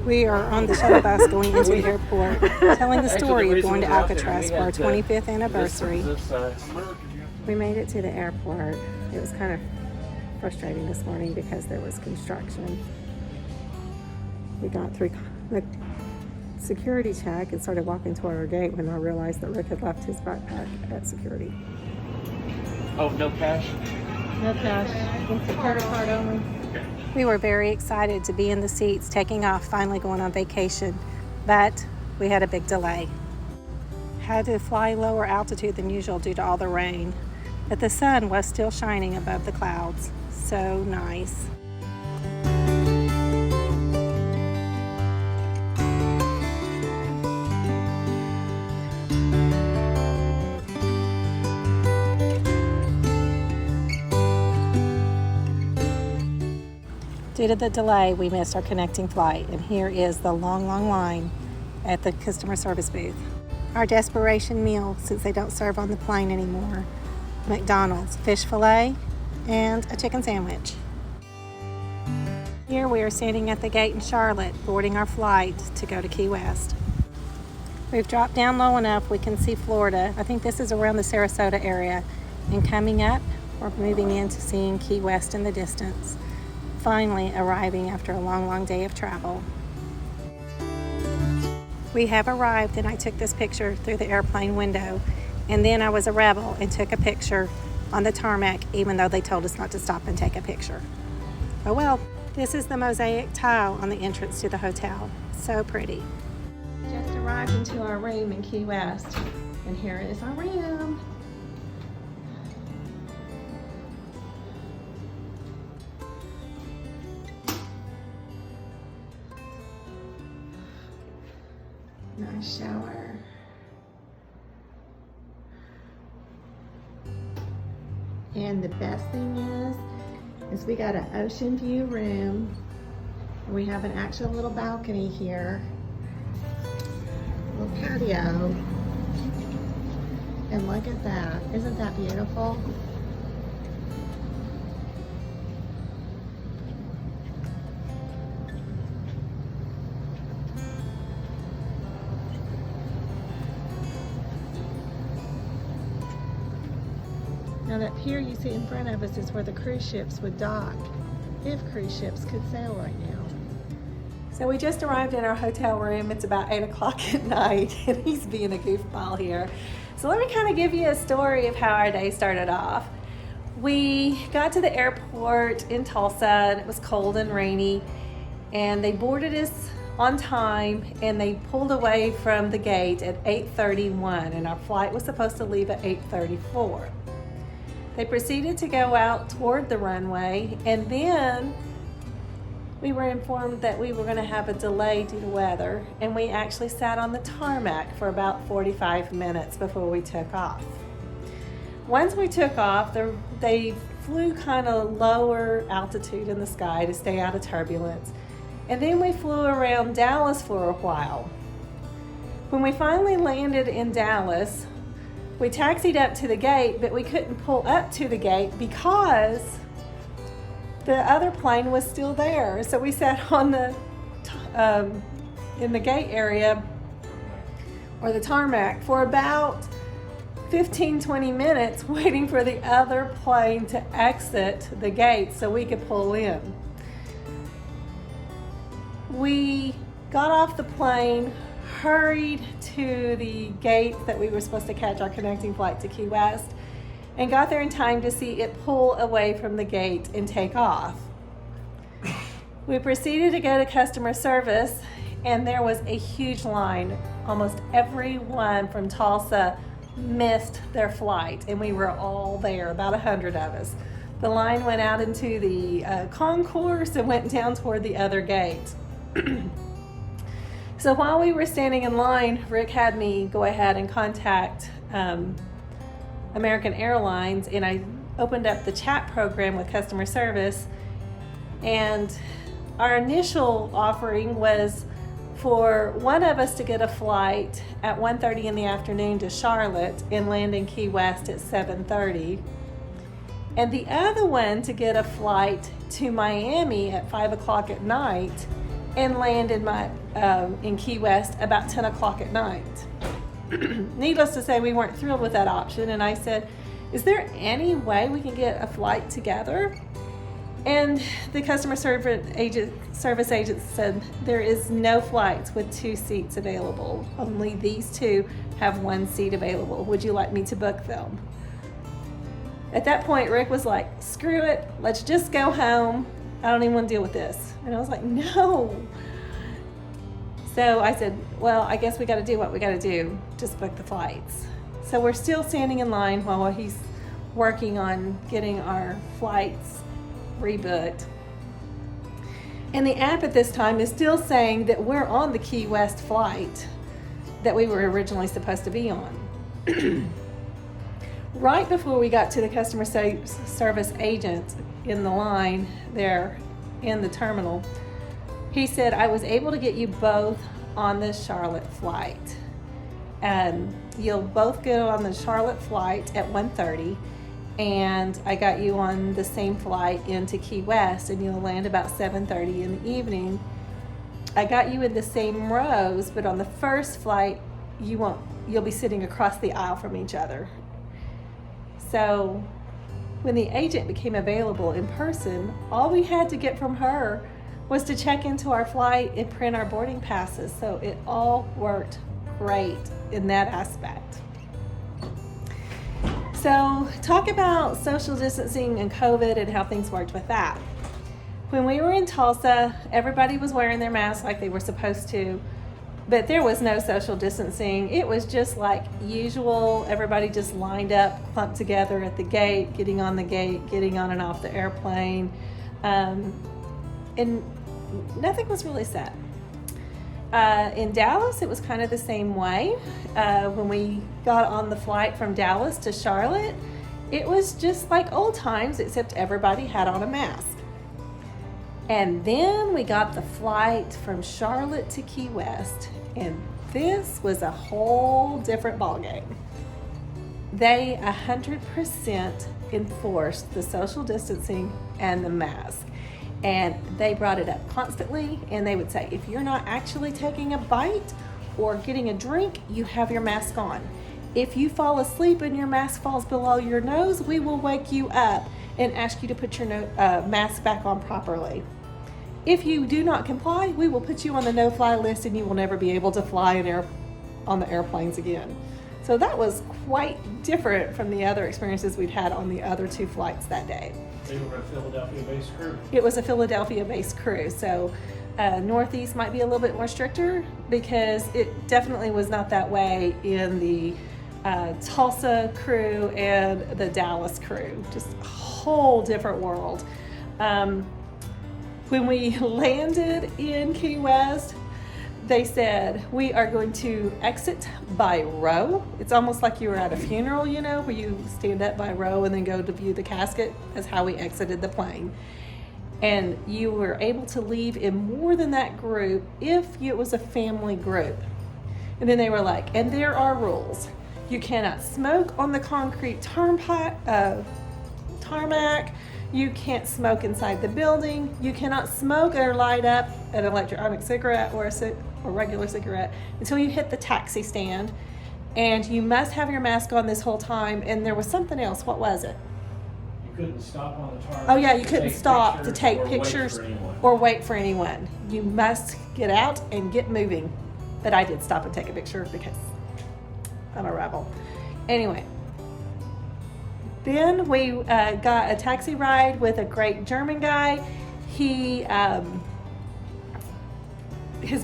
We are on the shuttle bus going into the airport, telling the story of going to Alcatraz for our 25th anniversary. We made it to the airport. It was kind of frustrating this morning because there was construction. We got through the security check and started walking toward our gate when I realized that Rick had left his backpack at security. Oh, no cash? No cash. It's a credit card only. Okay. We were very excited to be in the seats, taking off, finally going on vacation, but we had a big delay. Had to fly lower altitude than usual due to all the rain, but the sun was still shining above the clouds. So nice. Due to the delay, we missed our connecting flight, and here is the long line at the customer service booth. Our desperation meal, since they don't serve on the plane anymore: McDonald's fish fillet and a chicken sandwich. Here we are standing at the gate in Charlotte, boarding our flight to go to Key West. We've dropped down low enough we can see Florida. I think this is around the Sarasota area. And coming up, we're moving into seeing Key West in the distance. Finally arriving after a long day of travel. We have arrived, and I took this picture through the airplane window, and then I was a rebel and took a picture on the tarmac even though they told us not to stop and take a picture. Oh well. This is the mosaic tile on the entrance to the hotel. So pretty. Just arrived into our room in Key West, and here is our room. Nice shower. And the best thing is we got an ocean view room. We have an actual little balcony here. Little patio. And look at that. Isn't that beautiful? Now that pier you see in front of us is where the cruise ships would dock, if cruise ships could sail right now. So we just arrived in our hotel room. It's about 8 o'clock at night, and he's being a goofball here. So let me kind of give you a story of how our day started off. We got to the airport in Tulsa, and it was cold and rainy, and they boarded us on time, and they pulled away from the gate at 8:31, and our flight was supposed to leave at 8:34. They proceeded to go out toward the runway, and then we were informed that we were going to have a delay due to weather, and we actually sat on the tarmac for about 45 minutes before we took off. Once we took off, they flew kind of lower altitude in the sky to stay out of turbulence, and then we flew around Dallas for a while. When we finally landed in Dallas, we taxied up to the gate, but we couldn't pull up to the gate because the other plane was still there. So we sat on the in the gate area, or the tarmac, for about 15-20 minutes waiting for the other plane to exit the gate so we could pull in. We got off the plane, hurried to the gate that we were supposed to catch our connecting flight to Key West, and got there in time to see it pull away from the gate and take off. We proceeded to go to customer service, and there was a huge line. Almost everyone from Tulsa missed their flight, and we were all there, about 100 of us. The line went out into the concourse and went down toward the other gate. So while we were standing in line, Rick had me go ahead and contact American Airlines, and I opened up the chat program with customer service, and our initial offering was for one of us to get a flight at 1:30 in the afternoon to Charlotte and land in Key West at 7:30, and the other one to get a flight to Miami at 5 o'clock at night and land in Key West about 10 o'clock at night. Needless to say, we weren't thrilled with that option, and I said, is there any way we can get a flight together? And the customer service agent said, there is no flights with 2 seats available. Only these 2 have 1 seat available. Would you like me to book them? At that point, Rick was like, screw it, let's just go home. I don't even want to deal with this. And I was like, no. So I said, well, I guess we got to do what we got to do, just book the flights. So we're still standing in line while he's working on getting our flights rebooked. And the app at this time is still saying that we're on the Key West flight that we were originally supposed to be on. Right before we got to the customer service agent in the line there in the terminal, he said, I was able to get you both on the Charlotte flight. And you'll both go on the Charlotte flight at 1:30, and I got you on the same flight into Key West, and you'll land about 7:30 in the evening. I got you in the same rows, but on the first flight, you'll be sitting across the aisle from each other. So when the agent became available in person, all we had to get from her was to check into our flight and print our boarding passes. So it all worked great in that aspect. So talk about social distancing and COVID and how things worked with that. When we were in Tulsa, everybody was wearing their masks like they were supposed to, but there was no social distancing. It was just like usual. Everybody just lined up, clumped together at the gate, getting on the gate, getting on and off the airplane, and nothing was really said. In Dallas, it was kind of the same way. When we got on the flight from Dallas to Charlotte, it was just like old times, except everybody had on a mask. And then we got the flight from Charlotte to Key West, and this was a whole different ballgame. They 100% enforced the social distancing and the mask. And they brought it up constantly, and they would say, if you're not actually taking a bite or getting a drink, you have your mask on. If you fall asleep and your mask falls below your nose, we will wake you up and ask you to put your mask back on properly. If you do not comply, we will put you on the no-fly list, and you will never be able to fly on the airplanes again. So that was quite different from the other experiences we'd had on the other 2 flights that day. They were a Philadelphia-based crew. It was a Philadelphia-based crew, so Northeast might be a little bit more stricter, because it definitely was not that way in the Tulsa crew and the Dallas crew. Just a whole different world. When we landed in Key West, they said, we are going to exit by row. It's almost like you were at a funeral, where you stand up by row and then go to view the casket. That's how we exited the plane. And you were able to leave in more than that group if it was a family group. And then they were like, and there are rules. You cannot smoke on the concrete tarmac. You can't smoke inside the building. You cannot smoke or light up an electronic cigarette or a regular cigarette until you hit the taxi stand. And you must have your mask on this whole time. And there was something else. What was it? You couldn't stop on the tarmac. Oh yeah, you couldn't stop to take pictures or wait for anyone. You must get out and get moving. But I did stop and take a picture because I'm a rebel. Anyway. Then we got a taxi ride with a great German guy. He has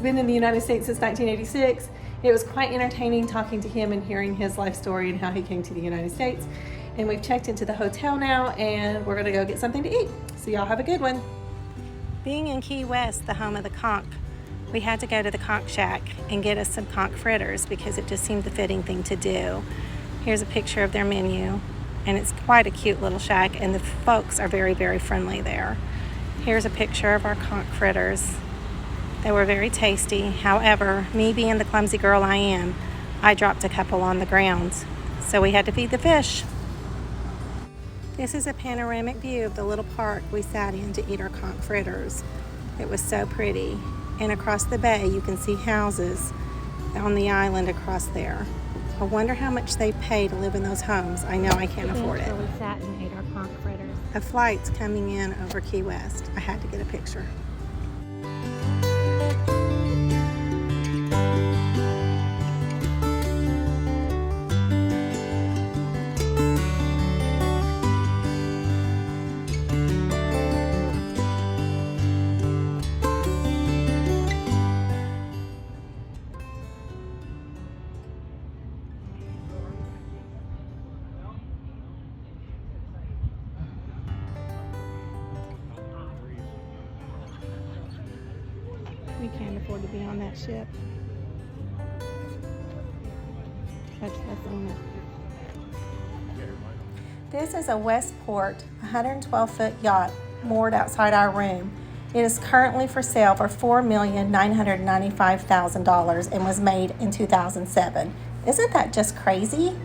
been in the United States since 1986. It was quite entertaining talking to him and hearing his life story and how he came to the United States. And we've checked into the hotel now, and we're gonna go get something to eat. So y'all have a good one. Being in Key West, the home of the conch, we had to go to the conch shack and get us some conch fritters because it just seemed the fitting thing to do. Here's a picture of their menu. And it's quite a cute little shack, and the folks are very, very friendly there. Here's a picture of our conch fritters. They were very tasty. However, me being the clumsy girl I am, I dropped a couple on the ground. So we had to feed the fish. This is a panoramic view of the little park we sat in to eat our conch fritters. It was so pretty. And across the bay, you can see houses on the island across there. I wonder how much they pay to live in those homes. I know I can't afford it. We sat and ate our conch fritters. A flight's coming in over Key West. I had to get a picture. We can't afford to be on that ship. Much less on it. This is a Westport 112-foot yacht moored outside our room. It is currently for sale for $4,995,000 and was made in 2007. Isn't that just crazy?